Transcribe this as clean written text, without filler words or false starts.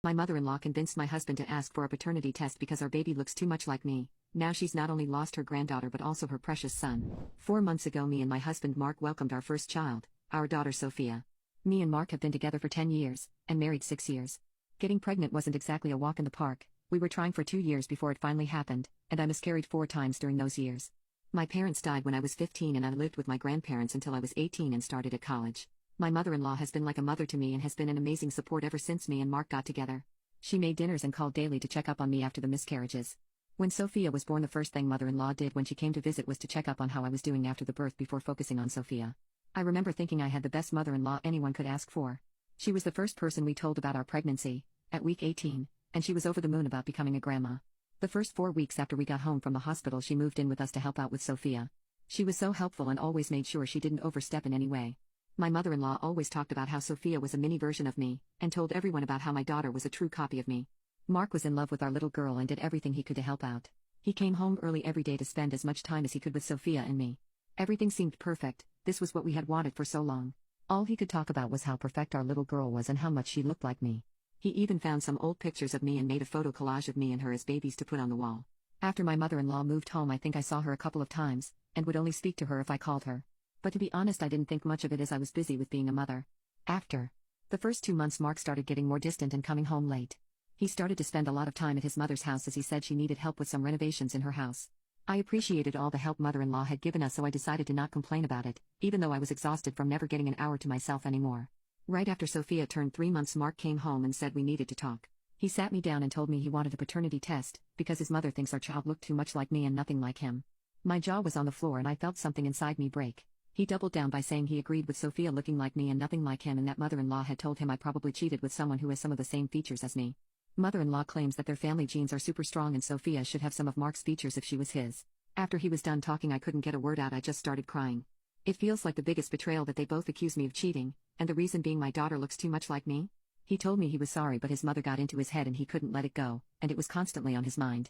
My mother-in-law convinced my husband to ask for a paternity test because our baby looks too much like me. Now she's not only lost her granddaughter but also her precious son. 4 months ago me and my husband Mark welcomed our first child, our daughter Sophia. Me and Mark have been together for 10 years, and married 6 years. Getting pregnant wasn't exactly a walk in the park. We were trying for 2 years before it finally happened, and I miscarried 4 times during those years. My parents died when I was 15 and I lived with my grandparents until I was 18 and started at college. My mother-in-law has been like a mother to me and has been an amazing support ever since me and Mark got together. She made dinners and called daily to check up on me after the miscarriages. When Sophia was born, the first thing mother-in-law did when she came to visit was to check up on how I was doing after the birth before focusing on Sophia. I remember thinking I had the best mother-in-law anyone could ask for. She was the first person we told about our pregnancy, at week 18, and she was over the moon about becoming a grandma. The first 4 weeks after we got home from the hospital, she moved in with us to help out with Sophia. She was so helpful and always made sure she didn't overstep in any way. My mother-in-law always talked about how Sophia was a mini version of me, and told everyone about how my daughter was a true copy of me. Mark was in love with our little girl and did everything he could to help out. He came home early every day to spend as much time as he could with Sophia and me. Everything seemed perfect. This was what we had wanted for so long. All he could talk about was how perfect our little girl was and how much she looked like me. He even found some old pictures of me and made a photo collage of me and her as babies to put on the wall. After my mother-in-law moved home, I think I saw her a couple of times, and would only speak to her if I called her. But to be honest, I didn't think much of it as I was busy with being a mother. After the first 2 months, Mark started getting more distant and coming home late. He started to spend a lot of time at his mother's house as he said she needed help with some renovations in her house. I appreciated all the help mother-in-law had given us, so I decided to not complain about it, even though I was exhausted from never getting an hour to myself anymore. Right after Sophia turned 3 months, Mark came home and said we needed to talk. He sat me down and told me he wanted a paternity test, because his mother thinks our child looked too much like me and nothing like him. My jaw was on the floor and I felt something inside me break. He doubled down by saying he agreed with Sophia looking like me and nothing like him, and that mother-in-law had told him I probably cheated with someone who has some of the same features as me. Mother-in-law claims that their family genes are super strong and Sophia should have some of Mark's features if she was his. After he was done talking, I couldn't get a word out. I just started crying. It feels like the biggest betrayal that they both accuse me of cheating, and the reason being my daughter looks too much like me. He told me he was sorry, but his mother got into his head and he couldn't let it go, and it was constantly on his mind.